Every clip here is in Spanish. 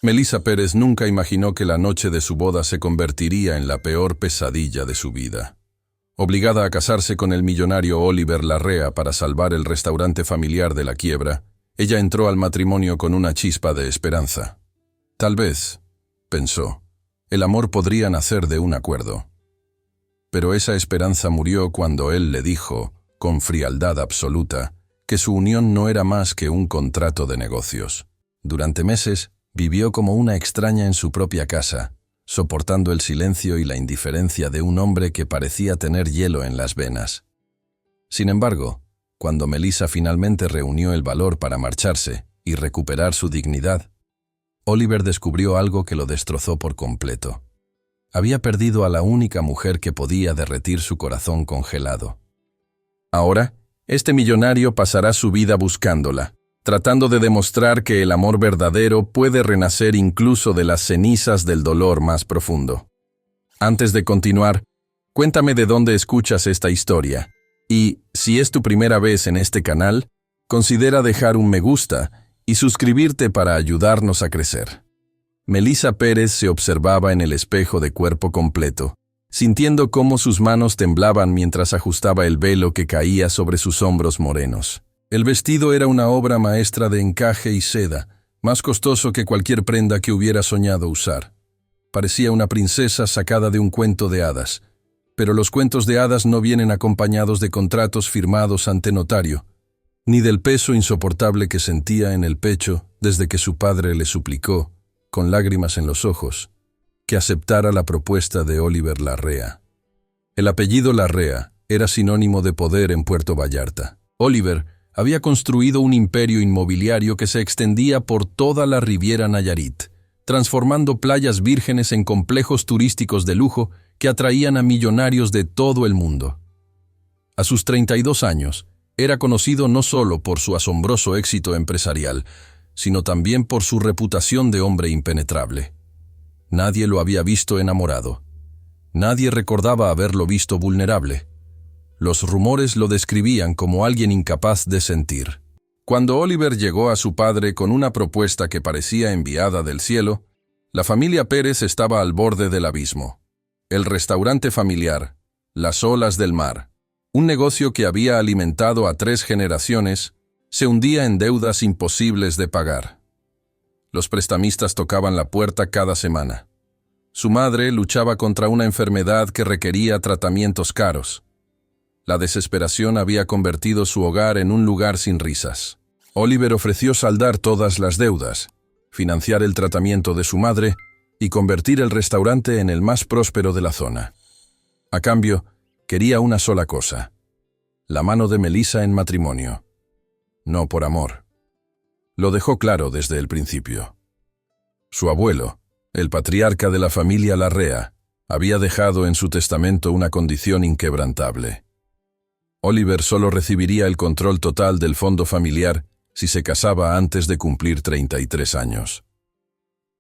Melissa Pérez nunca imaginó que la noche de su boda se convertiría en la peor pesadilla de su vida. Obligada a casarse con el millonario Oliver Larrea para salvar el restaurante familiar de la quiebra, ella entró al matrimonio con una chispa de esperanza. Tal vez, pensó, el amor podría nacer de un acuerdo. Pero esa esperanza murió cuando él le dijo, con frialdad absoluta, que su unión no era más que un contrato de negocios. Durante meses, vivió como una extraña en su propia casa, soportando el silencio y la indiferencia de un hombre que parecía tener hielo en las venas. Sin embargo, cuando Melissa finalmente reunió el valor para marcharse y recuperar su dignidad, Oliver descubrió algo que lo destrozó por completo. Había perdido a la única mujer que podía derretir su corazón congelado. Ahora, este millonario pasará su vida buscándola, tratando de demostrar que el amor verdadero puede renacer incluso de las cenizas del dolor más profundo. Antes de continuar, cuéntame de dónde escuchas esta historia, y, si es tu primera vez en este canal, considera dejar un me gusta y suscribirte para ayudarnos a crecer. Melissa Pérez se observaba en el espejo de cuerpo completo, sintiendo cómo sus manos temblaban mientras ajustaba el velo que caía sobre sus hombros morenos. El vestido era una obra maestra de encaje y seda, más costoso que cualquier prenda que hubiera soñado usar. Parecía una princesa sacada de un cuento de hadas, pero los cuentos de hadas no vienen acompañados de contratos firmados ante notario, ni del peso insoportable que sentía en el pecho desde que su padre le suplicó, con lágrimas en los ojos, que aceptara la propuesta de Oliver Larrea. El apellido Larrea era sinónimo de poder en Puerto Vallarta. Oliver había construido un imperio inmobiliario que se extendía por toda la Riviera Nayarit, transformando playas vírgenes en complejos turísticos de lujo que atraían a millonarios de todo el mundo. A sus 32 años, era conocido no solo por su asombroso éxito empresarial, sino también por su reputación de hombre impenetrable. Nadie lo había visto enamorado. Nadie recordaba haberlo visto vulnerable. Los rumores lo describían como alguien incapaz de sentir. Cuando Oliver llegó a su padre con una propuesta que parecía enviada del cielo, la familia Pérez estaba al borde del abismo. El restaurante familiar, Las Olas del Mar, un negocio que había alimentado a 3 generaciones, se hundía en deudas imposibles de pagar. Los prestamistas tocaban la puerta cada semana. Su madre luchaba contra una enfermedad que requería tratamientos caros. La desesperación había convertido su hogar en un lugar sin risas. Oliver ofreció saldar todas las deudas, financiar el tratamiento de su madre y convertir el restaurante en el más próspero de la zona. A cambio, quería una sola cosa: la mano de Melissa en matrimonio. No por amor. Lo dejó claro desde el principio. Su abuelo, el patriarca de la familia Larrea, había dejado en su testamento una condición inquebrantable. Oliver solo recibiría el control total del fondo familiar si se casaba antes de cumplir 33 años.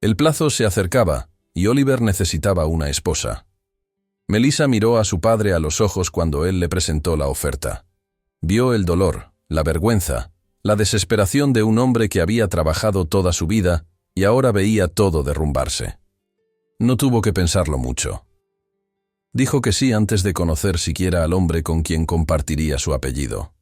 El plazo se acercaba y Oliver necesitaba una esposa. Melissa miró a su padre a los ojos cuando él le presentó la oferta. Vio el dolor, la vergüenza, la desesperación de un hombre que había trabajado toda su vida y ahora veía todo derrumbarse. No tuvo que pensarlo mucho. Dijo que sí antes de conocer siquiera al hombre con quien compartiría su apellido.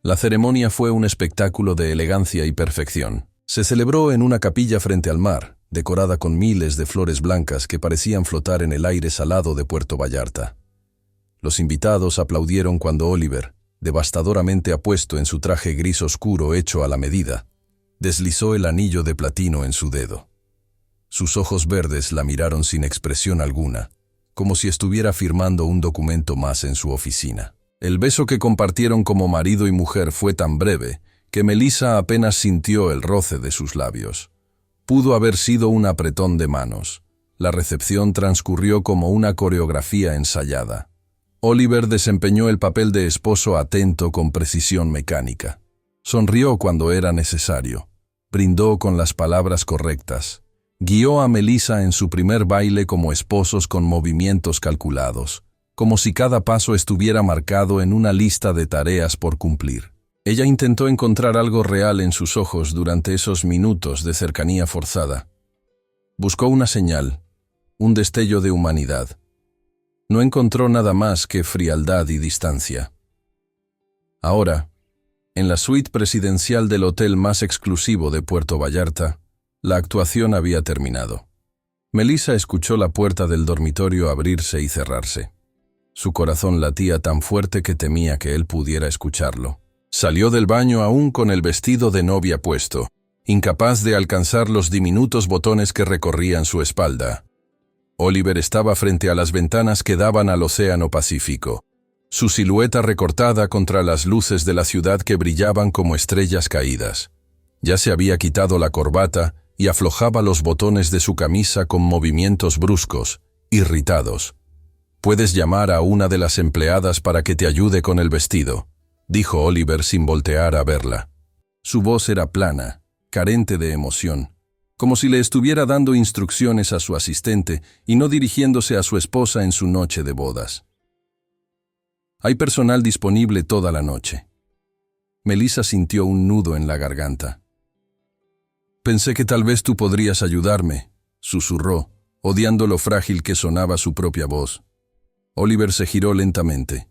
La ceremonia fue un espectáculo de elegancia y perfección. Se celebró en una capilla frente al mar, decorada con miles de flores blancas que parecían flotar en el aire salado de Puerto Vallarta. Los invitados aplaudieron cuando Oliver, devastadoramente apuesto en su traje gris oscuro hecho a la medida, deslizó el anillo de platino en su dedo. Sus ojos verdes la miraron sin expresión alguna, como si estuviera firmando un documento más en su oficina. El beso que compartieron como marido y mujer fue tan breve que Melissa apenas sintió el roce de sus labios. Pudo haber sido un apretón de manos. La recepción transcurrió como una coreografía ensayada. Oliver desempeñó el papel de esposo atento con precisión mecánica. Sonrió cuando era necesario. Brindó con las palabras correctas. Guió a Melissa en su primer baile como esposos con movimientos calculados, como si cada paso estuviera marcado en una lista de tareas por cumplir. Ella intentó encontrar algo real en sus ojos durante esos minutos de cercanía forzada, Buscó una señal, un destello de humanidad. No encontró nada más que frialdad y distancia. Ahora, en la suite presidencial del hotel más exclusivo de Puerto Vallarta, la actuación había terminado. Melissa escuchó la puerta del dormitorio abrirse y cerrarse. Su corazón latía tan fuerte que temía que él pudiera escucharlo. Salió del baño aún con el vestido de novia puesto, incapaz de alcanzar los diminutos botones que recorrían su espalda. Oliver estaba frente a las ventanas que daban al Océano Pacífico, su silueta recortada contra las luces de la ciudad que brillaban como estrellas caídas. Ya se había quitado la corbata y aflojaba los botones de su camisa con movimientos bruscos, irritados. «Puedes llamar a una de las empleadas para que te ayude con el vestido», dijo Oliver sin voltear a verla. Su voz era plana, carente de emoción, como si le estuviera dando instrucciones a su asistente y no dirigiéndose a su esposa en su noche de bodas. «Hay personal disponible toda la noche». Melissa sintió un nudo en la garganta. «Pensé que tal vez tú podrías ayudarme», susurró, odiando lo frágil que sonaba su propia voz. Oliver se giró lentamente.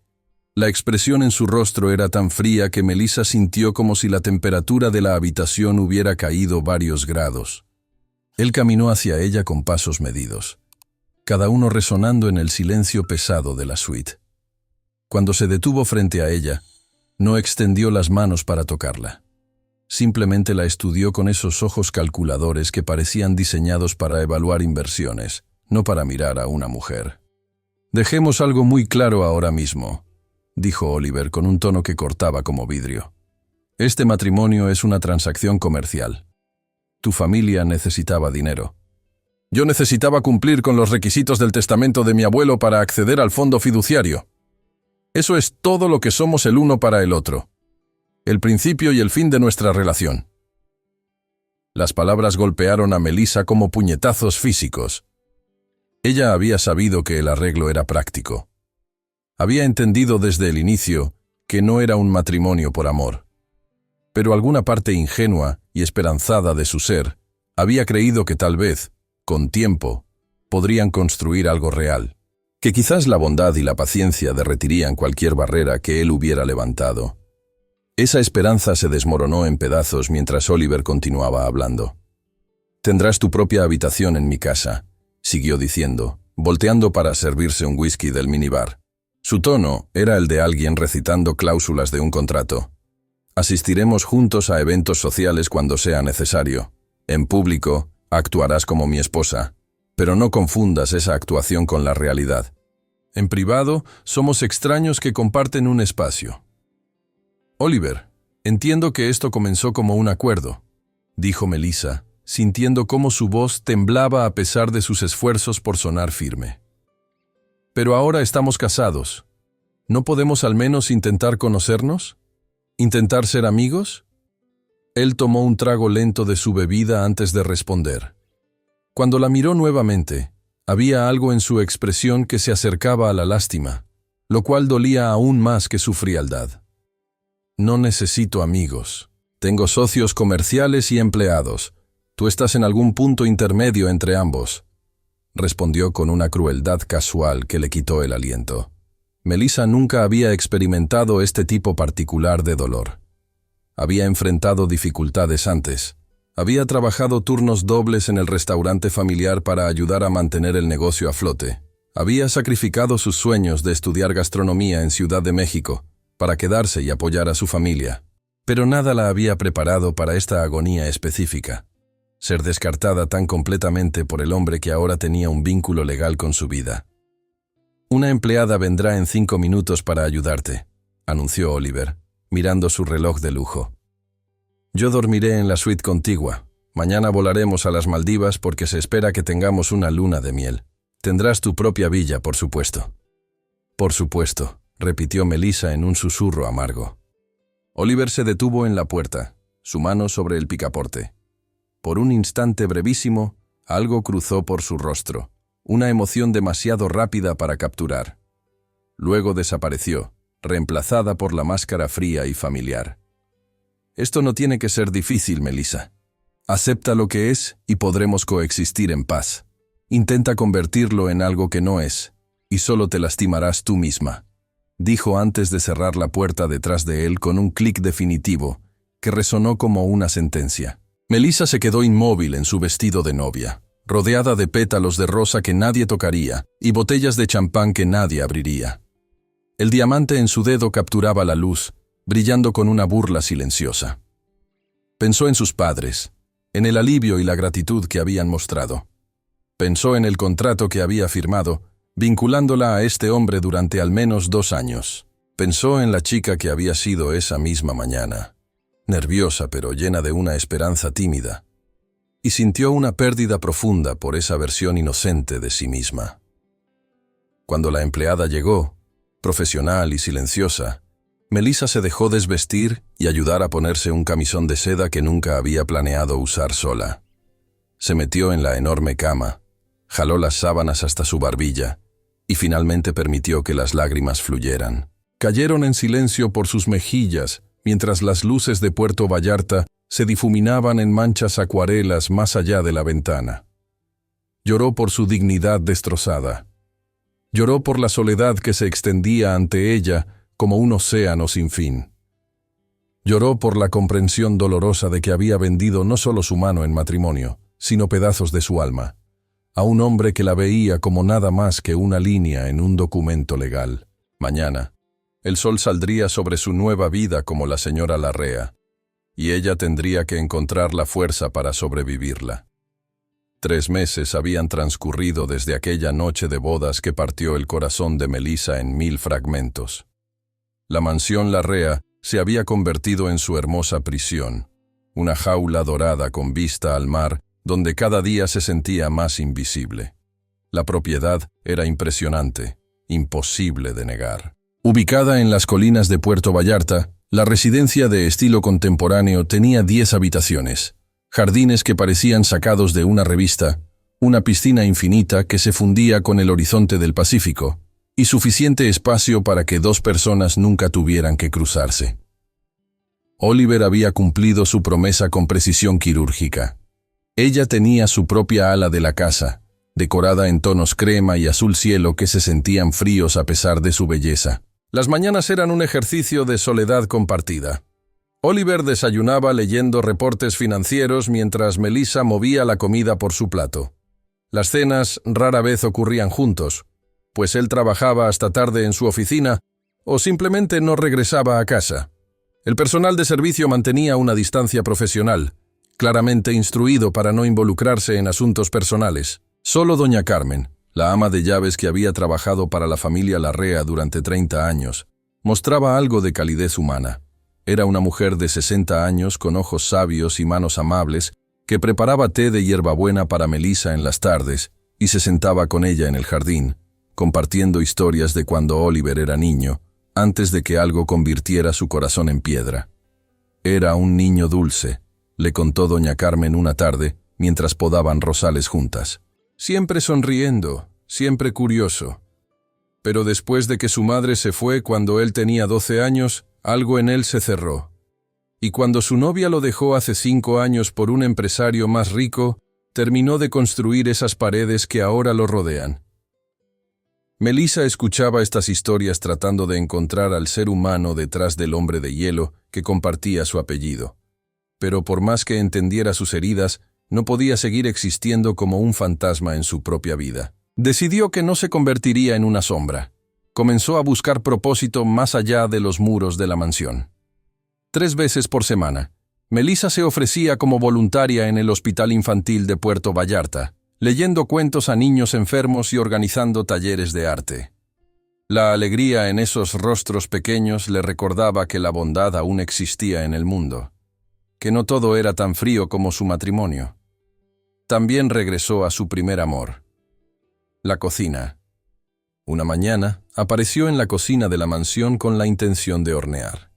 La expresión en su rostro era tan fría que Melissa sintió como si la temperatura de la habitación hubiera caído varios grados. Él caminó hacia ella con pasos medidos, cada uno resonando en el silencio pesado de la suite. Cuando se detuvo frente a ella, no extendió las manos para tocarla. Simplemente la estudió con esos ojos calculadores que parecían diseñados para evaluar inversiones, no para mirar a una mujer. «Dejemos algo muy claro ahora mismo», dijo Oliver con un tono que cortaba como vidrio. «Este matrimonio es una transacción comercial. Tu familia necesitaba dinero. Yo necesitaba cumplir con los requisitos del testamento de mi abuelo para acceder al fondo fiduciario. Eso es todo lo que somos el uno para el otro. El principio y el fin de nuestra relación». Las palabras golpearon a Melissa como puñetazos físicos. Ella había sabido que el arreglo era práctico. Había entendido desde el inicio que no era un matrimonio por amor. Pero alguna parte ingenua y esperanzada de su ser había creído que tal vez, con tiempo, podrían construir algo real, que quizás la bondad y la paciencia derretirían cualquier barrera que él hubiera levantado. Esa esperanza se desmoronó en pedazos mientras Oliver continuaba hablando. «Tendrás tu propia habitación en mi casa», siguió diciendo, volteando para servirse un whisky del minibar. Su tono era el de alguien recitando cláusulas de un contrato. «Asistiremos juntos a eventos sociales cuando sea necesario. En público, actuarás como mi esposa, pero no confundas esa actuación con la realidad. En privado, somos extraños que comparten un espacio». «Oliver, entiendo que esto comenzó como un acuerdo», dijo Melissa, sintiendo cómo su voz temblaba a pesar de sus esfuerzos por sonar firme. «Pero ahora estamos casados. ¿No podemos al menos intentar conocernos? ¿Intentar ser amigos?» Él tomó un trago lento de su bebida antes de responder. Cuando la miró nuevamente, había algo en su expresión que se acercaba a la lástima, lo cual dolía aún más que su frialdad. «No necesito amigos. Tengo socios comerciales y empleados. Tú estás en algún punto intermedio entre ambos», respondió con una crueldad casual que le quitó el aliento. Melissa nunca había experimentado este tipo particular de dolor. Había enfrentado dificultades antes. Había trabajado turnos dobles en el restaurante familiar para ayudar a mantener el negocio a flote. Había sacrificado sus sueños de estudiar gastronomía en Ciudad de México para quedarse y apoyar a su familia. Pero nada la había preparado para esta agonía específica. Ser descartada tan completamente por el hombre que ahora tenía un vínculo legal con su vida. «Una empleada vendrá en 5 minutos para ayudarte», anunció Oliver, mirando su reloj de lujo. «Yo dormiré en la suite contigua. Mañana volaremos a las Maldivas porque se espera que tengamos una luna de miel. Tendrás tu propia villa, por supuesto». «Por supuesto», repitió Melissa en un susurro amargo. Oliver se detuvo en la puerta, su mano sobre el picaporte. Por un instante brevísimo, algo cruzó por su rostro, una emoción demasiado rápida para capturar. Luego desapareció, reemplazada por la máscara fría y familiar. «Esto no tiene que ser difícil, Melissa. Acepta lo que es y podremos coexistir en paz. Intenta convertirlo en algo que no es, y solo te lastimarás tú misma, dijo antes de cerrar la puerta detrás de él con un clic definitivo, que resonó como una sentencia. Melissa se quedó inmóvil en su vestido de novia, rodeada de pétalos de rosa que nadie tocaría y botellas de champán que nadie abriría. El diamante en su dedo capturaba la luz, brillando con una burla silenciosa. Pensó en sus padres, en el alivio y la gratitud que habían mostrado. Pensó en el contrato que había firmado, vinculándola a este hombre durante al menos 2 años. Pensó en la chica que había sido esa misma mañana, nerviosa pero llena de una esperanza tímida, y sintió una pérdida profunda por esa versión inocente de sí misma. Cuando la empleada llegó, profesional y silenciosa, Melissa se dejó desvestir y ayudar a ponerse un camisón de seda que nunca había planeado usar sola. Se metió en la enorme cama, jaló las sábanas hasta su barbilla y finalmente permitió que las lágrimas fluyeran. Cayeron en silencio por sus mejillas mientras las luces de Puerto Vallarta se difuminaban en manchas acuarelas más allá de la ventana. Lloró por su dignidad destrozada. Lloró por la soledad que se extendía ante ella como un océano sin fin. Lloró por la comprensión dolorosa de que había vendido no solo su mano en matrimonio, sino pedazos de su alma, a un hombre que la veía como nada más que una línea en un documento legal. Mañana, el sol saldría sobre su nueva vida como la señora Larrea, y ella tendría que encontrar la fuerza para sobrevivirla. 3 meses habían transcurrido desde aquella noche de bodas que partió el corazón de Melissa en 1000 fragmentos. La mansión Larrea se había convertido en su hermosa prisión, una jaula dorada con vista al mar donde cada día se sentía más invisible. La propiedad era impresionante, imposible de negar. Ubicada en las colinas de Puerto Vallarta, la residencia de estilo contemporáneo tenía 10 habitaciones, jardines que parecían sacados de una revista, una piscina infinita que se fundía con el horizonte del Pacífico, y suficiente espacio para que 2 personas nunca tuvieran que cruzarse. Oliver había cumplido su promesa con precisión quirúrgica. Ella tenía su propia ala de la casa, decorada en tonos crema y azul cielo que se sentían fríos a pesar de su belleza. Las mañanas eran un ejercicio de soledad compartida. Oliver desayunaba leyendo reportes financieros mientras Melissa movía la comida por su plato. Las cenas rara vez ocurrían juntos, pues él trabajaba hasta tarde en su oficina o simplemente no regresaba a casa. El personal de servicio mantenía una distancia profesional, claramente instruido para no involucrarse en asuntos personales. Solo doña Carmen, la ama de llaves que había trabajado para la familia Larrea durante 30 años, mostraba algo de calidez humana. Era una mujer de 60 años con ojos sabios y manos amables que preparaba té de hierbabuena para Melissa en las tardes y se sentaba con ella en el jardín, compartiendo historias de cuando Oliver era niño, antes de que algo convirtiera su corazón en piedra. Era un niño dulce, le contó doña Carmen una tarde, mientras podaban rosales juntas. Siempre sonriendo, siempre curioso. Pero después de que su madre se fue cuando él tenía 12 años, algo en él se cerró. Y cuando su novia lo dejó hace 5 años por un empresario más rico, terminó de construir esas paredes que ahora lo rodean. Melissa escuchaba estas historias tratando de encontrar al ser humano detrás del hombre de hielo que compartía su apellido. Pero por más que entendiera sus heridas, no podía seguir existiendo como un fantasma en su propia vida. Decidió que no se convertiría en una sombra. Comenzó a buscar propósito más allá de los muros de la mansión. 3 veces por semana, Melissa se ofrecía como voluntaria en el Hospital Infantil de Puerto Vallarta, leyendo cuentos a niños enfermos y organizando talleres de arte. La alegría en esos rostros pequeños le recordaba que la bondad aún existía en el mundo, que no todo era tan frío como su matrimonio. También regresó a su primer amor, la cocina. Una mañana, apareció en la cocina de la mansión con la intención de hornear.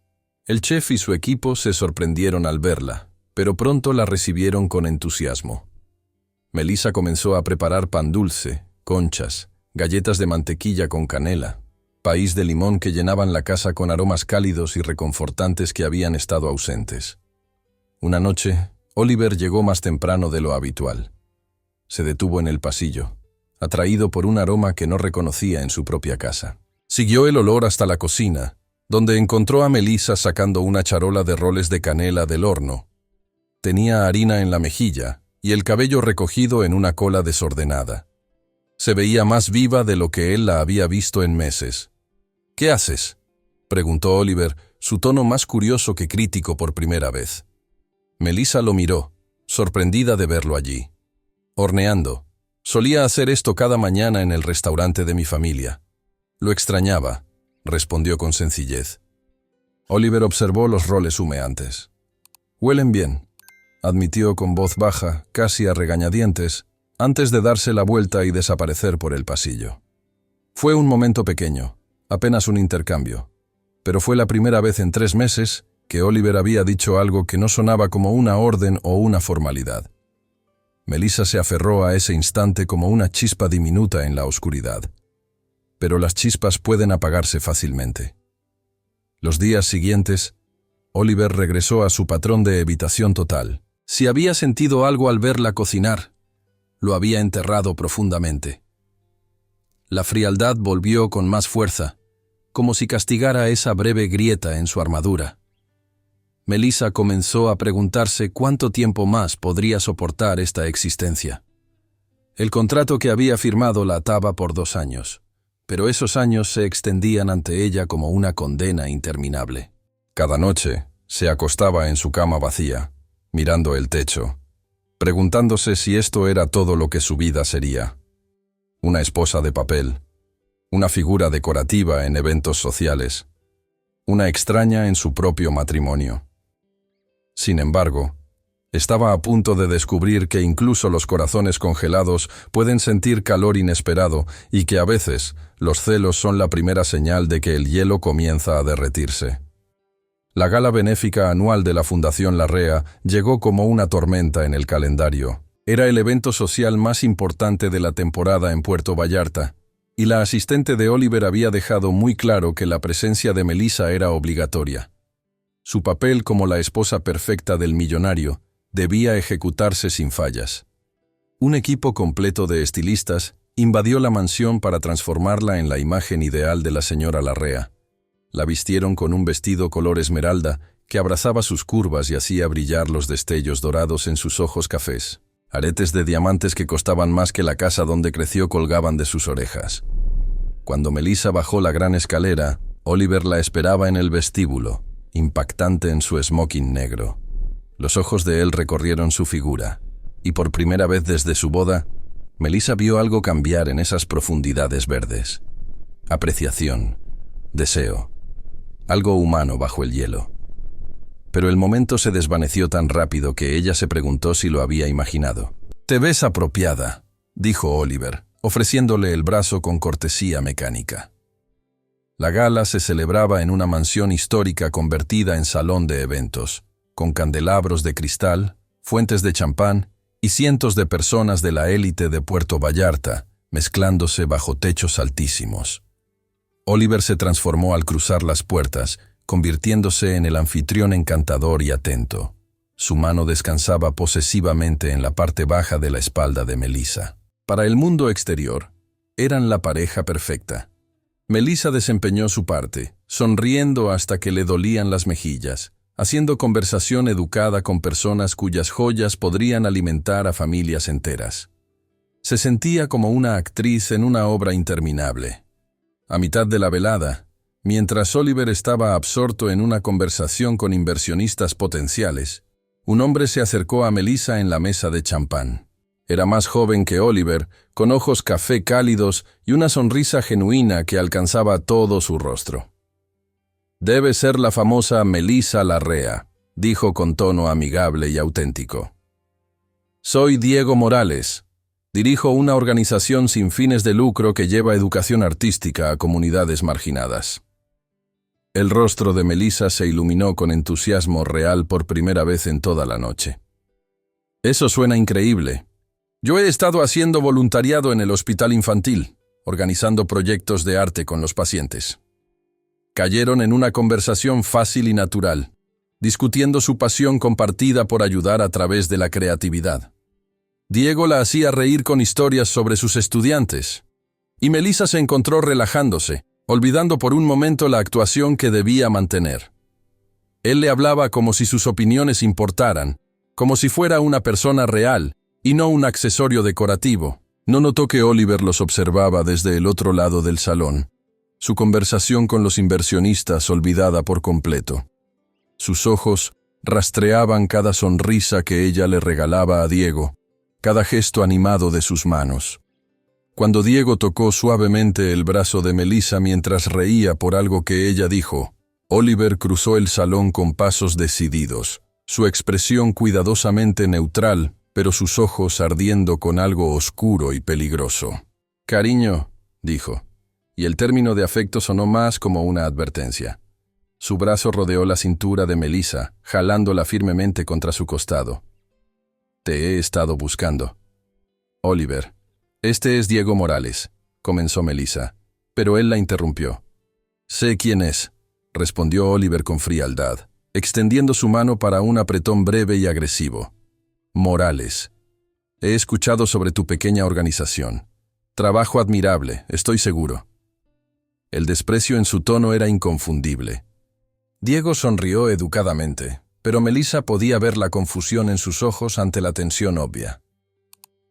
El chef y su equipo se sorprendieron al verla, pero pronto la recibieron con entusiasmo. Melissa comenzó a preparar pan dulce, conchas, galletas de mantequilla con canela, país de limón que llenaban la casa con aromas cálidos y reconfortantes que habían estado ausentes. Una noche, Oliver llegó más temprano de lo habitual. Se detuvo en el pasillo, atraído por un aroma que no reconocía en su propia casa. Siguió el olor hasta la cocina, donde encontró a Melissa sacando una charola de roles de canela del horno. Tenía harina en la mejilla y el cabello recogido en una cola desordenada. Se veía más viva de lo que él la había visto en meses. «¿Qué haces?», preguntó Oliver, su tono más curioso que crítico por primera vez. Melissa lo miró, sorprendida de verlo allí. «Horneando. Solía hacer esto cada mañana en el restaurante de mi familia. Lo extrañaba», respondió con sencillez. Oliver observó los roles humeantes. «Huelen bien», admitió con voz baja, casi a regañadientes, antes de darse la vuelta y desaparecer por el pasillo. Fue un momento pequeño, apenas un intercambio, pero fue la primera vez en 3 meses que Oliver había dicho algo que no sonaba como una orden o una formalidad. Melissa se aferró a ese instante como una chispa diminuta en la oscuridad. Pero las chispas pueden apagarse fácilmente. Los días siguientes, Oliver regresó a su patrón de evitación total. Si había sentido algo al verla cocinar, lo había enterrado profundamente. La frialdad volvió con más fuerza, como si castigara esa breve grieta en su armadura. Melissa comenzó a preguntarse cuánto tiempo más podría soportar esta existencia. El contrato que había firmado la ataba por 2 años, pero esos años se extendían ante ella como una condena interminable. Cada noche se acostaba en su cama vacía, mirando el techo, preguntándose si esto era todo lo que su vida sería. Una esposa de papel, una figura decorativa en eventos sociales, una extraña en su propio matrimonio. Sin embargo, estaba a punto de descubrir que incluso los corazones congelados pueden sentir calor inesperado y que a veces los celos son la primera señal de que el hielo comienza a derretirse. La gala benéfica anual de la Fundación Larrea llegó como una tormenta en el calendario. Era el evento social más importante de la temporada en Puerto Vallarta, y la asistente de Oliver había dejado muy claro que la presencia de Melissa era obligatoria. Su papel como la esposa perfecta del millonario debía ejecutarse sin fallas. Un equipo completo de estilistas invadió la mansión para transformarla en la imagen ideal de la señora Larrea. La vistieron con un vestido color esmeralda que abrazaba sus curvas y hacía brillar los destellos dorados en sus ojos cafés. Aretes de diamantes que costaban más que la casa donde creció colgaban de sus orejas. Cuando Melissa bajó la gran escalera, Oliver la esperaba en el vestíbulo, impactante en su smoking negro. Los ojos de él recorrieron su figura, y por primera vez desde su boda, Melissa vio algo cambiar en esas profundidades verdes. Apreciación, deseo, algo humano bajo el hielo. Pero el momento se desvaneció tan rápido que ella se preguntó si lo había imaginado. «Te ves apropiada», dijo Oliver, ofreciéndole el brazo con cortesía mecánica. La gala se celebraba en una mansión histórica convertida en salón de eventos, con candelabros de cristal, fuentes de champán y cientos de personas de la élite de Puerto Vallarta, mezclándose bajo techos altísimos. Oliver se transformó al cruzar las puertas, convirtiéndose en el anfitrión encantador y atento. Su mano descansaba posesivamente en la parte baja de la espalda de Melissa. Para el mundo exterior, eran la pareja perfecta. Melissa desempeñó su parte, sonriendo hasta que le dolían las mejillas, haciendo conversación educada con personas cuyas joyas podrían alimentar a familias enteras. Se sentía como una actriz en una obra interminable. A mitad de la velada, mientras Oliver estaba absorto en una conversación con inversionistas potenciales, un hombre se acercó a Melissa en la mesa de champán. Era más joven que Oliver, con ojos café cálidos y una sonrisa genuina que alcanzaba todo su rostro. «Debe ser la famosa Melissa Larrea», dijo con tono amigable y auténtico. «Soy Diego Morales. Dirijo una organización sin fines de lucro que lleva educación artística a comunidades marginadas». El rostro de Melissa se iluminó con entusiasmo real por primera vez en toda la noche. «Eso suena increíble. Yo he estado haciendo voluntariado en el hospital infantil, organizando proyectos de arte con los pacientes». Cayeron en una conversación fácil y natural. discutiendo su pasión compartida por ayudar a través de la creatividad. Diego la hacía reír con historias sobre sus estudiantes, y Melissa se encontró relajándose, olvidando por un momento la actuación que debía mantener. Él le hablaba como si sus opiniones importaran, como si fuera una persona real y no un accesorio decorativo. No notó que Oliver los observaba desde el otro lado del salón, su conversación con los inversionistas olvidada por completo. Sus ojos rastreaban cada sonrisa que ella le regalaba a Diego, cada gesto animado de sus manos. Cuando Diego tocó suavemente el brazo de Melissa mientras reía por algo que ella dijo, Oliver cruzó el salón con pasos decididos, su expresión cuidadosamente neutral, pero sus ojos ardiendo con algo oscuro y peligroso. «Cariño», dijo, y el término de afecto sonó más como una advertencia. Su brazo rodeó la cintura de Melissa, jalándola firmemente contra su costado. «Te he estado buscando». «Oliver, este es Diego Morales», comenzó Melissa, pero él la interrumpió. «Sé quién es», respondió Oliver con frialdad, extendiendo su mano para un apretón breve y agresivo. «Morales. He escuchado sobre tu pequeña organización. Trabajo admirable, estoy seguro». El desprecio en su tono era inconfundible. Diego sonrió educadamente, pero Melissa podía ver la confusión en sus ojos ante la tensión obvia.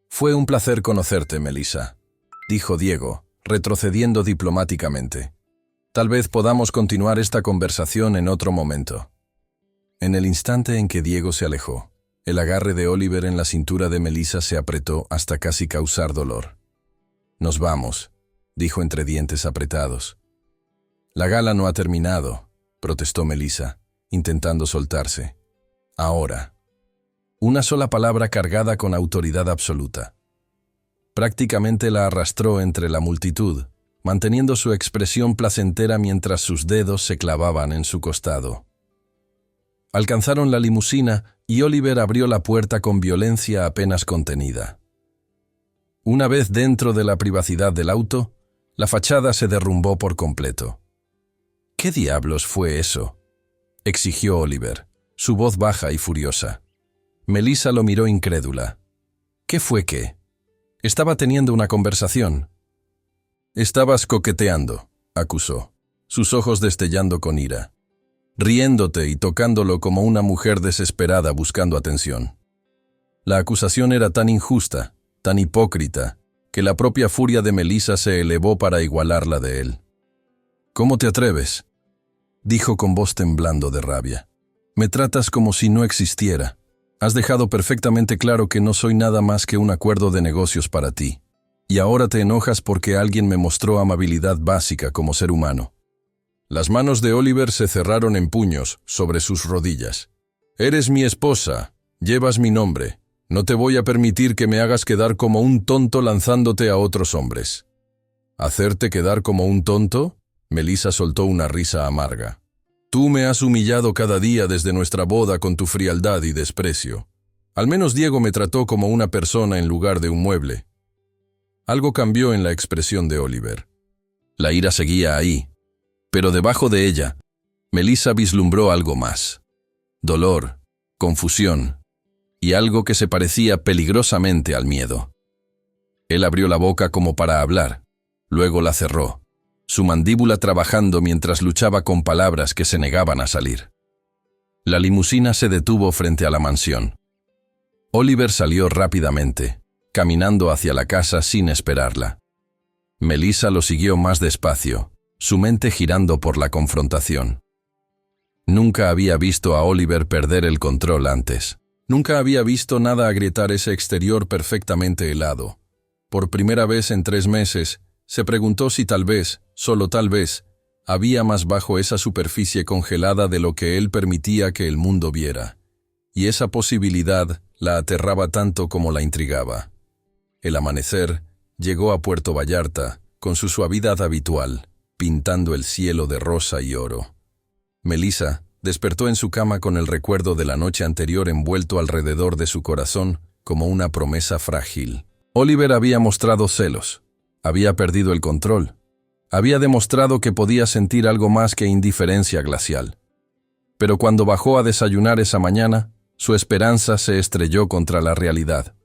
«Fue un placer conocerte, Melissa», dijo Diego, retrocediendo diplomáticamente. «Tal vez podamos continuar esta conversación en otro momento». En el instante en que Diego se alejó, el agarre de Oliver en la cintura de Melissa se apretó hasta casi causar dolor. «Nos vamos», dijo entre dientes apretados. «La gala no ha terminado», protestó Melissa, intentando soltarse. «Ahora». Una sola palabra cargada con autoridad absoluta. Prácticamente la arrastró entre la multitud, manteniendo su expresión placentera mientras sus dedos se clavaban en su costado. Alcanzaron la limusina y Oliver abrió la puerta con violencia apenas contenida. Una vez dentro de la privacidad del auto, la fachada se derrumbó por completo. «¿Qué diablos fue eso?», exigió Oliver, su voz baja y furiosa. Melissa lo miró incrédula. «¿Qué fue qué?». «Estaba teniendo una conversación». «Estabas coqueteando», acusó, sus ojos destellando con ira. «Riéndote y tocándolo como una mujer desesperada buscando atención». La acusación era tan injusta, tan hipócrita, que la propia furia de Melissa se elevó para igualarla de él. «¿Cómo te atreves?», dijo con voz temblando de rabia. «Me tratas como si no existiera. Has dejado perfectamente claro que no soy nada más que un acuerdo de negocios para ti. Y ahora te enojas porque alguien me mostró amabilidad básica como ser humano». Las manos de Oliver se cerraron en puños sobre sus rodillas. «Eres mi esposa, llevas mi nombre. No te voy a permitir que me hagas quedar como un tonto lanzándote a otros hombres». «¿Hacerte quedar como un tonto?», Melissa soltó una risa amarga. «Tú me has humillado cada día desde nuestra boda con tu frialdad y desprecio. Al menos Diego me trató como una persona en lugar de un mueble». Algo cambió en la expresión de Oliver. La ira seguía ahí, pero debajo de ella, Melissa vislumbró algo más. Dolor, confusión y algo que se parecía peligrosamente al miedo. Él abrió la boca como para hablar, luego la cerró, su mandíbula trabajando mientras luchaba con palabras que se negaban a salir. La limusina se detuvo frente a la mansión. Oliver salió rápidamente, caminando hacia la casa sin esperarla. Melissa lo siguió más despacio, su mente girando por la confrontación. Nunca había visto a Oliver perder el control antes. Nunca había visto nada agrietar ese exterior perfectamente helado. Por primera vez en 3 meses, se preguntó si tal vez, solo tal vez, había más bajo esa superficie congelada de lo que él permitía que el mundo viera. Y esa posibilidad la aterraba tanto como la intrigaba. El amanecer llegó a Puerto Vallarta con su suavidad habitual, pintando el cielo de rosa y oro. Melissa despertó en su cama con el recuerdo de la noche anterior envuelto alrededor de su corazón como una promesa frágil. Oliver había mostrado celos, había perdido el control, había demostrado que podía sentir algo más que indiferencia glacial. Pero cuando bajó a desayunar esa mañana, su esperanza se estrelló contra la realidad.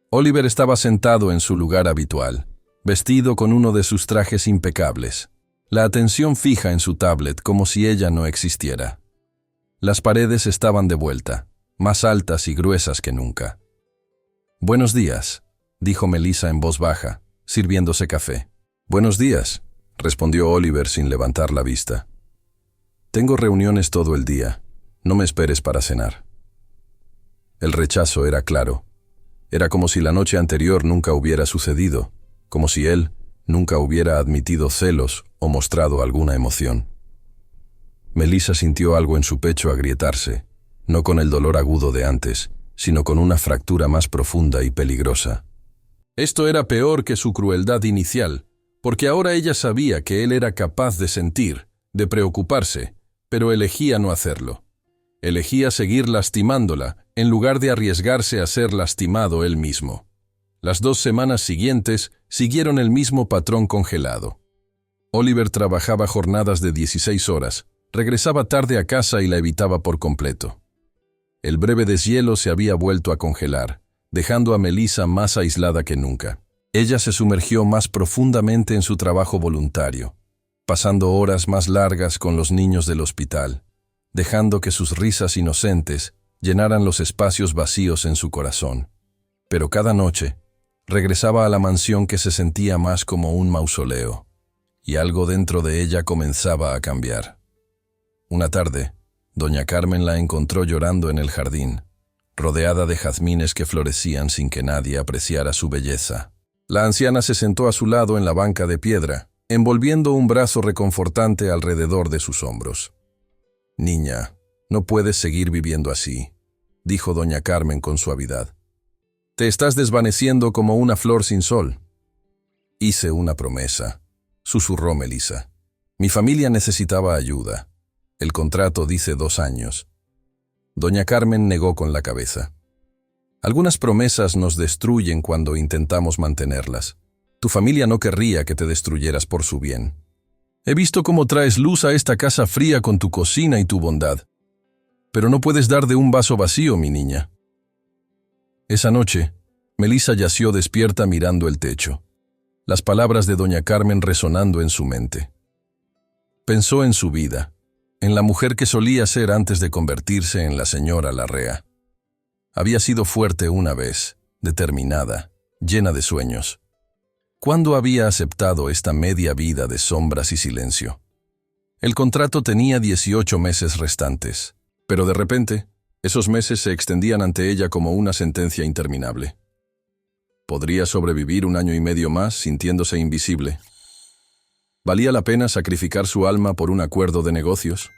Oliver estaba sentado en su lugar habitual, vestido con uno de sus trajes impecables, la atención fija en su tablet como si ella no existiera. Las paredes estaban de vuelta, más altas y gruesas que nunca. «Buenos días», dijo Melissa en voz baja, sirviéndose café. «Buenos días», respondió Oliver sin levantar la vista. «Tengo reuniones todo el día. No me esperes para cenar». El rechazo era claro. Era como si la noche anterior nunca hubiera sucedido, como si él nunca hubiera admitido celos o mostrado alguna emoción. Melissa sintió algo en su pecho agrietarse, no con el dolor agudo de antes, sino con una fractura más profunda y peligrosa. Esto era peor que su crueldad inicial, porque ahora ella sabía que él era capaz de sentir, de preocuparse, pero elegía no hacerlo. Elegía seguir lastimándola, en lugar de arriesgarse a ser lastimado él mismo. Las 2 semanas siguientes siguieron el mismo patrón congelado. Oliver trabajaba jornadas de 16 horas, regresaba tarde a casa y la evitaba por completo. El breve deshielo se había vuelto a congelar, dejando a Melissa más aislada que nunca. Ella se sumergió más profundamente en su trabajo voluntario, pasando horas más largas con los niños del hospital, dejando que sus risas inocentes llenaran los espacios vacíos en su corazón. Pero cada noche, regresaba a la mansión que se sentía más como un mausoleo, y algo dentro de ella comenzaba a cambiar. Una tarde, doña Carmen la encontró llorando en el jardín, rodeada de jazmines que florecían sin que nadie apreciara su belleza. La anciana se sentó a su lado en la banca de piedra, envolviendo un brazo reconfortante alrededor de sus hombros. «Niña, no puedes seguir viviendo así», dijo doña Carmen con suavidad. «Te estás desvaneciendo como una flor sin sol». «Hice una promesa», susurró Melissa. «Mi familia necesitaba ayuda. El contrato dice 2 años». Doña Carmen negó con la cabeza. «Algunas promesas nos destruyen cuando intentamos mantenerlas. Tu familia no querría que te destruyeras por su bien. He visto cómo traes luz a esta casa fría con tu cocina y tu bondad. Pero no puedes dar de un vaso vacío, mi niña». Esa noche, Melissa yació despierta mirando el techo, las palabras de doña Carmen resonando en su mente. Pensó en su vida, en la mujer que solía ser antes de convertirse en la señora Larrea. Había sido fuerte una vez, determinada, llena de sueños. ¿Cuándo había aceptado esta media vida de sombras y silencio? El contrato tenía 18 meses restantes, pero de repente, esos meses se extendían ante ella como una sentencia interminable. ¿Podría sobrevivir 1 año y medio más sintiéndose invisible? ¿Valía la pena sacrificar su alma por un acuerdo de negocios?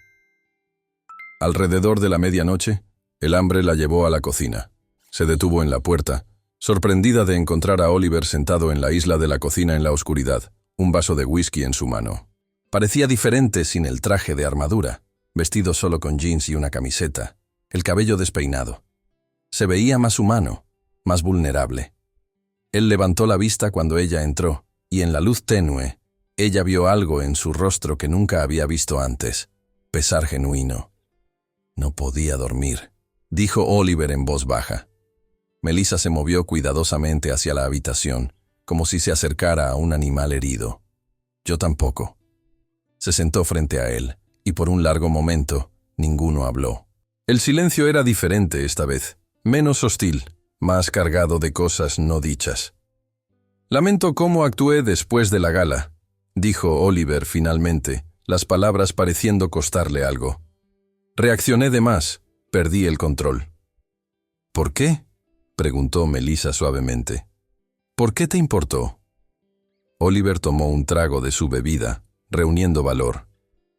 Alrededor de la medianoche, el hambre la llevó a la cocina. Se detuvo en la puerta, sorprendida de encontrar a Oliver sentado en la isla de la cocina en la oscuridad, un vaso de whisky en su mano. Parecía diferente sin el traje de armadura, vestido solo con jeans y una camiseta, el cabello despeinado. Se veía más humano, más vulnerable. Él levantó la vista cuando ella entró, y en la luz tenue, ella vio algo en su rostro que nunca había visto antes, pesar genuino. «No podía dormir», dijo Oliver en voz baja. Melissa se movió cuidadosamente hacia la habitación, como si se acercara a un animal herido. «Yo tampoco». Se sentó frente a él, y por un largo momento, ninguno habló. El silencio era diferente esta vez, menos hostil, más cargado de cosas no dichas. «Lamento cómo actué después de la gala», dijo Oliver finalmente, las palabras pareciendo costarle algo. «Reaccioné de más, perdí el control». «¿Por qué?», preguntó Melissa suavemente. «¿Por qué te importó?». Oliver tomó un trago de su bebida, reuniendo valor.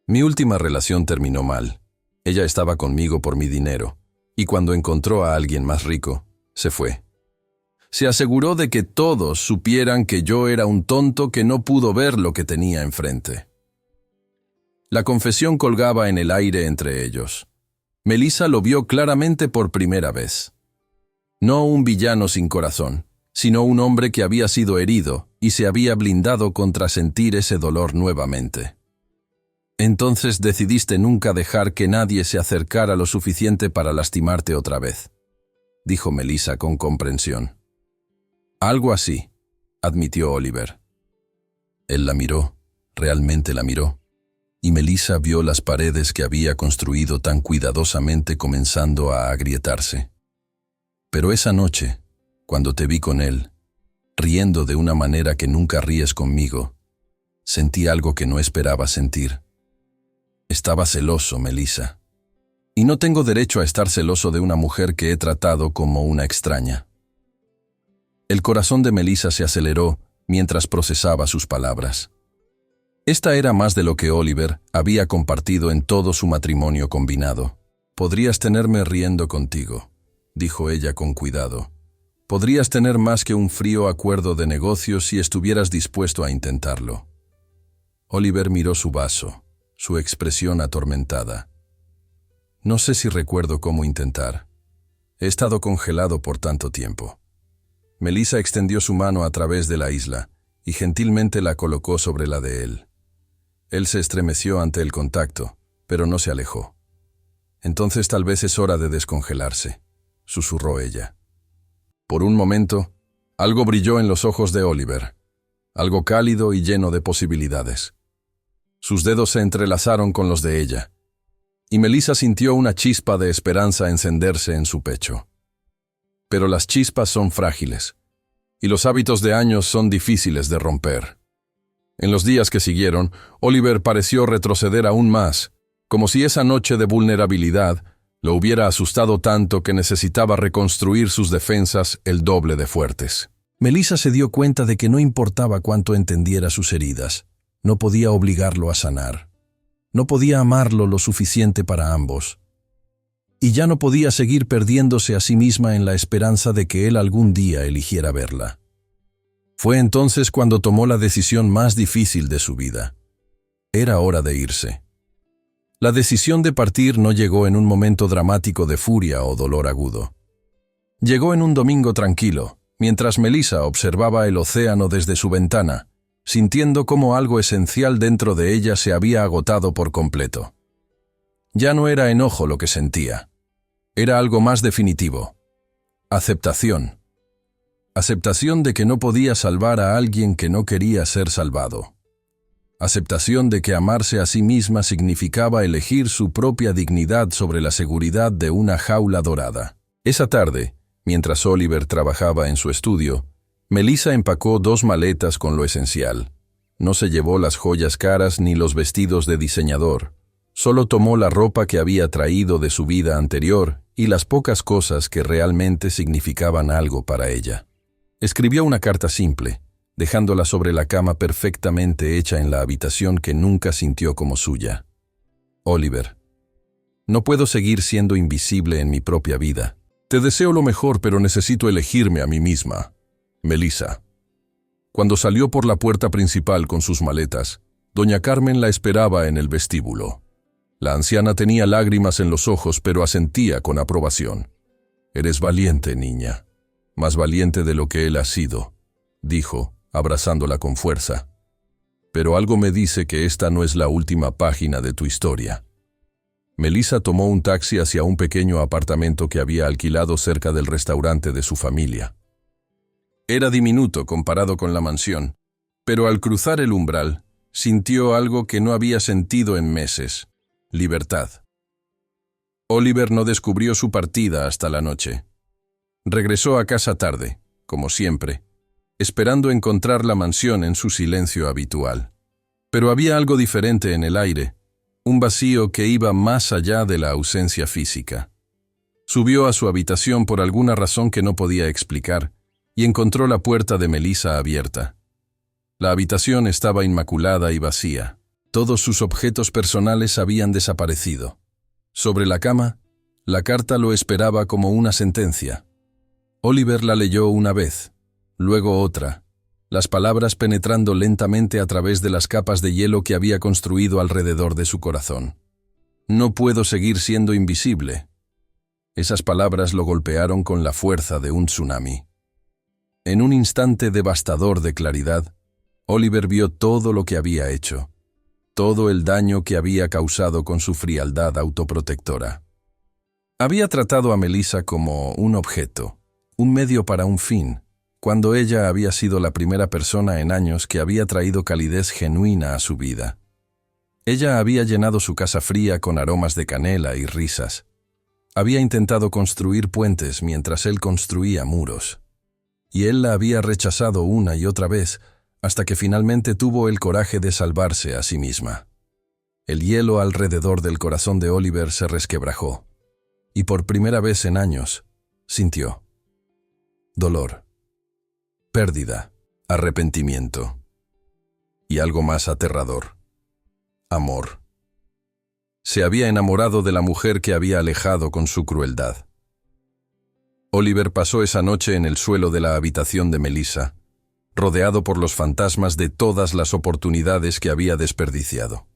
«Mi última relación terminó mal. Ella estaba conmigo por mi dinero, y cuando encontró a alguien más rico, se fue. Se aseguró de que todos supieran que yo era un tonto que no pudo ver lo que tenía enfrente». La confesión colgaba en el aire entre ellos. Melissa lo vio claramente por primera vez. No un villano sin corazón, sino un hombre que había sido herido y se había blindado contra sentir ese dolor nuevamente. Entonces decidiste nunca dejar que nadie se acercara lo suficiente para lastimarte otra vez, dijo Melissa con comprensión. Algo así, admitió Oliver. Él la miró, realmente la miró, y Melissa vio las paredes que había construido tan cuidadosamente comenzando a agrietarse. Pero esa noche, cuando te vi con él, riendo de una manera que nunca ríes conmigo, sentí algo que no esperaba sentir. Estaba celoso, Melissa. Y no tengo derecho a estar celoso de una mujer que he tratado como una extraña. El corazón de Melissa se aceleró mientras procesaba sus palabras. Esta era más de lo que Oliver había compartido en todo su matrimonio combinado. Podrías tenerme riendo contigo, dijo ella con cuidado. Podrías tener más que un frío acuerdo de negocios si estuvieras dispuesto a intentarlo. Oliver miró su vaso, su expresión atormentada. No sé si recuerdo cómo intentar. He estado congelado por tanto tiempo. Melissa extendió su mano a través de la isla y gentilmente la colocó sobre la de él. Él se estremeció ante el contacto, pero no se alejó. Entonces tal vez es hora de descongelarse, susurró ella. Por un momento, algo brilló en los ojos de Oliver, algo cálido y lleno de posibilidades. Sus dedos se entrelazaron con los de ella, y Melissa sintió una chispa de esperanza encenderse en su pecho. Pero las chispas son frágiles, y los hábitos de años son difíciles de romper. En los días que siguieron, Oliver pareció retroceder aún más, como si esa noche de vulnerabilidad lo hubiera asustado tanto que necesitaba reconstruir sus defensas el doble de fuertes. Melissa se dio cuenta de que no importaba cuánto entendiera sus heridas, no podía obligarlo a sanar. No podía amarlo lo suficiente para ambos. Y ya no podía seguir perdiéndose a sí misma en la esperanza de que él algún día eligiera verla. Fue entonces cuando tomó la decisión más difícil de su vida. Era hora de irse. La decisión de partir no llegó en un momento dramático de furia o dolor agudo. Llegó en un domingo tranquilo, mientras Melissa observaba el océano desde su ventana, sintiendo cómo algo esencial dentro de ella se había agotado por completo. Ya no era enojo lo que sentía. Era algo más definitivo. Aceptación. Aceptación de que no podía salvar a alguien que no quería ser salvado. Aceptación de que amarse a sí misma significaba elegir su propia dignidad sobre la seguridad de una jaula dorada. Esa tarde, mientras Oliver trabajaba en su estudio, Melissa empacó 2 maletas con lo esencial. No se llevó las joyas caras ni los vestidos de diseñador. Solo tomó la ropa que había traído de su vida anterior y las pocas cosas que realmente significaban algo para ella. Escribió una carta simple, dejándola sobre la cama perfectamente hecha en la habitación que nunca sintió como suya. Oliver, no puedo seguir siendo invisible en mi propia vida. Te deseo lo mejor, pero necesito elegirme a mí misma. Melissa. Cuando salió por la puerta principal con sus maletas, doña Carmen la esperaba en el vestíbulo. La anciana tenía lágrimas en los ojos, pero asentía con aprobación. Eres valiente, niña. Más valiente de lo que él ha sido, dijo, abrazándola con fuerza. Pero algo me dice que esta no es la última página de tu historia. Melissa tomó un taxi hacia un pequeño apartamento que había alquilado cerca del restaurante de su familia. Era diminuto comparado con la mansión, pero al cruzar el umbral, sintió algo que no había sentido en meses: libertad. Oliver no descubrió su partida hasta la noche. Regresó a casa tarde, como siempre, esperando encontrar la mansión en su silencio habitual. Pero había algo diferente en el aire, un vacío que iba más allá de la ausencia física. Subió a su habitación por alguna razón que no podía explicar y encontró la puerta de Melissa abierta. La habitación estaba inmaculada y vacía. Todos sus objetos personales habían desaparecido. Sobre la cama, la carta lo esperaba como una sentencia. Oliver la leyó una vez, luego otra, las palabras penetrando lentamente a través de las capas de hielo que había construido alrededor de su corazón. No puedo seguir siendo invisible. Esas palabras lo golpearon con la fuerza de un tsunami. En un instante devastador de claridad, Oliver vio todo lo que había hecho. todo el daño que había causado con su frialdad autoprotectora. Había tratado a Melissa como un objeto, un medio para un fin, cuando ella había sido la primera persona en años que había traído calidez genuina a su vida. Ella había llenado su casa fría con aromas de canela y risas. Había intentado construir puentes mientras él construía muros. Y él la había rechazado una y otra vez, hasta que finalmente tuvo el coraje de salvarse a sí misma. El hielo alrededor del corazón de Oliver se resquebrajó, y por primera vez en años sintió dolor, pérdida, arrepentimiento y algo más aterrador: amor. Se había enamorado de la mujer que había alejado con su crueldad. Oliver pasó esa noche en el suelo de la habitación de Melissa, rodeado por los fantasmas de todas las oportunidades que había desperdiciado.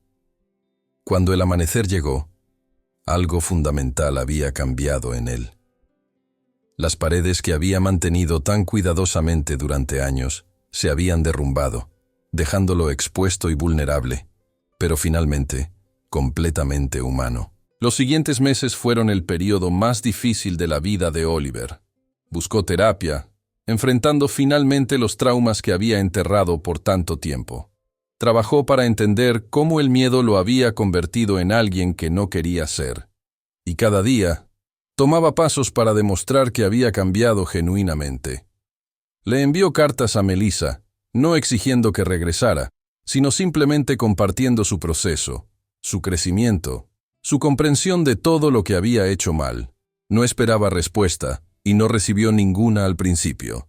Cuando el amanecer llegó, algo fundamental había cambiado en él. Las paredes que había mantenido tan cuidadosamente durante años se habían derrumbado, dejándolo expuesto y vulnerable, pero finalmente, completamente humano. Los siguientes meses fueron el período más difícil de la vida de Oliver. Buscó terapia, enfrentando finalmente los traumas que había enterrado por tanto tiempo. Trabajó para entender cómo el miedo lo había convertido en alguien que no quería ser. Y cada día, tomaba pasos para demostrar que había cambiado genuinamente. Le envió cartas a Melissa, no exigiendo que regresara, sino simplemente compartiendo su proceso, su crecimiento, su comprensión de todo lo que había hecho mal. No esperaba respuesta y no recibió ninguna al principio,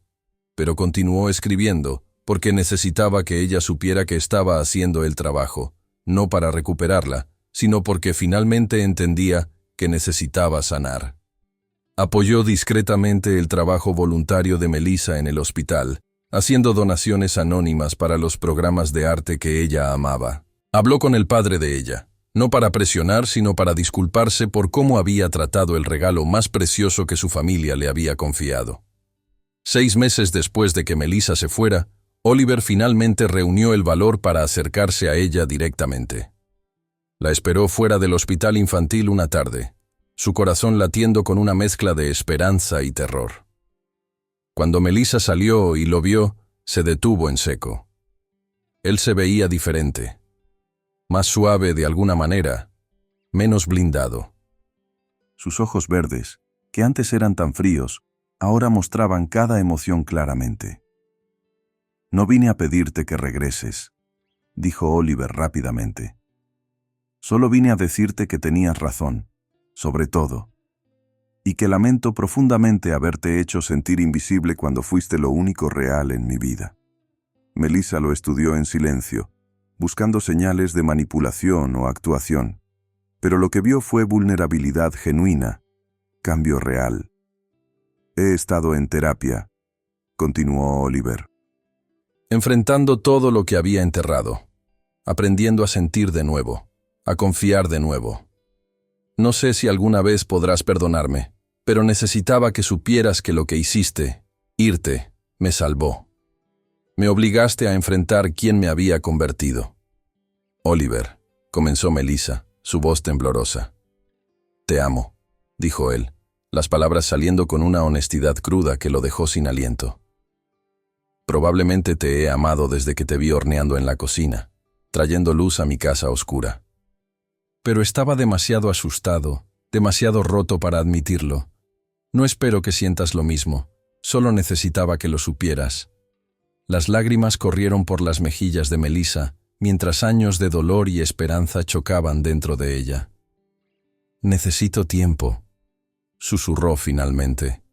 pero continuó escribiendo porque necesitaba que ella supiera que estaba haciendo el trabajo, no para recuperarla, sino porque finalmente entendía que necesitaba sanar. Apoyó discretamente el trabajo voluntario de Melissa en el hospital, haciendo donaciones anónimas para los programas de arte que ella amaba. Habló con el padre de ella, no para presionar, sino para disculparse por cómo había tratado el regalo más precioso que su familia le había confiado. 6 meses después de que Melissa se fuera, Oliver finalmente reunió el valor para acercarse a ella directamente. La esperó fuera del hospital infantil una tarde, su corazón latiendo con una mezcla de esperanza y terror. Cuando Melissa salió y lo vio, se detuvo en seco. Él se veía diferente, más suave de alguna manera, menos blindado. Sus ojos verdes, que antes eran tan fríos, ahora mostraban cada emoción claramente. «No vine a pedirte que regreses», dijo Oliver rápidamente. «Solo vine a decirte que tenías razón, sobre todo, y que lamento profundamente haberte hecho sentir invisible cuando fuiste lo único real en mi vida». Melissa lo estudió en silencio, buscando señales de manipulación o actuación, pero lo que vio fue vulnerabilidad genuina, cambio real. «He estado en terapia», continuó Oliver. Enfrentando todo lo que había enterrado, aprendiendo a sentir de nuevo, a confiar de nuevo. No sé si alguna vez podrás perdonarme, pero necesitaba que supieras que lo que hiciste, irte, me salvó. Me obligaste a enfrentar quién me había convertido. Oliver, comenzó Melissa, su voz temblorosa. Te amo, dijo él, las palabras saliendo con una honestidad cruda que lo dejó sin aliento. Probablemente te he amado desde que te vi horneando en la cocina, trayendo luz a mi casa oscura. Pero estaba demasiado asustado, demasiado roto para admitirlo. No espero que sientas lo mismo, solo necesitaba que lo supieras. Las lágrimas corrieron por las mejillas de Melissa, mientras años de dolor y esperanza chocaban dentro de ella. Necesito tiempo, susurró finalmente.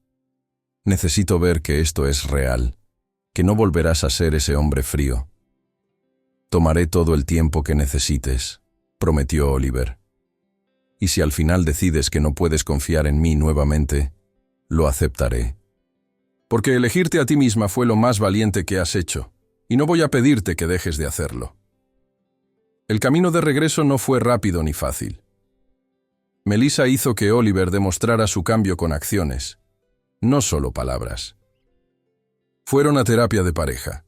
Necesito ver que esto es real, que no volverás a ser ese hombre frío. Tomaré todo el tiempo que necesites, prometió Oliver. Y si al final decides que no puedes confiar en mí nuevamente, lo aceptaré. Porque elegirte a ti misma fue lo más valiente que has hecho, y no voy a pedirte que dejes de hacerlo. El camino de regreso no fue rápido ni fácil. Melissa hizo que Oliver demostrara su cambio con acciones, no solo palabras. Fueron a terapia de pareja.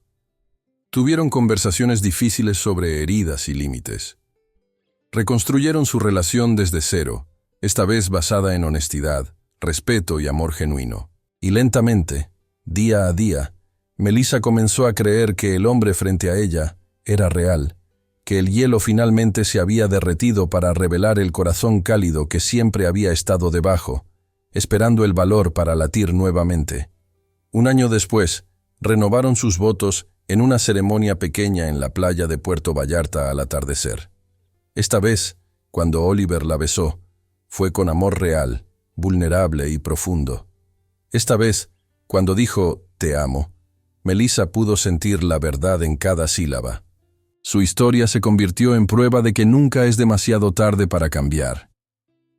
Tuvieron conversaciones difíciles sobre heridas y límites. Reconstruyeron su relación desde cero, esta vez basada en honestidad, respeto y amor genuino. Y lentamente, día a día, Melissa comenzó a creer que el hombre frente a ella era real, que el hielo finalmente se había derretido para revelar el corazón cálido que siempre había estado debajo, esperando el valor para latir nuevamente. Un año después, renovaron sus votos en una ceremonia pequeña en la playa de Puerto Vallarta al atardecer. Esta vez, cuando Oliver la besó, fue con amor real, vulnerable y profundo. Esta vez, cuando dijo «te amo», Melissa pudo sentir la verdad en cada sílaba. Su historia se convirtió en prueba de que nunca es demasiado tarde para cambiar,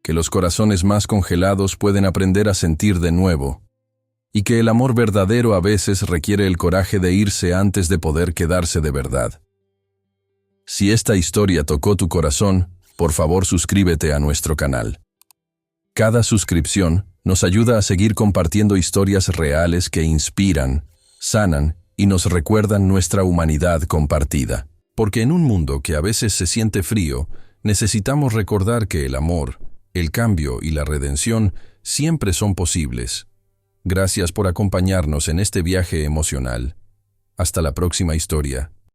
que los corazones más congelados pueden aprender a sentir de nuevo, y que el amor verdadero a veces requiere el coraje de irse antes de poder quedarse de verdad. Si esta historia tocó tu corazón, por favor suscríbete a nuestro canal. Cada suscripción nos ayuda a seguir compartiendo historias reales que inspiran, sanan y nos recuerdan nuestra humanidad compartida. Porque en un mundo que a veces se siente frío, necesitamos recordar que el amor, el cambio y la redención siempre son posibles. Gracias por acompañarnos en este viaje emocional. Hasta la próxima historia.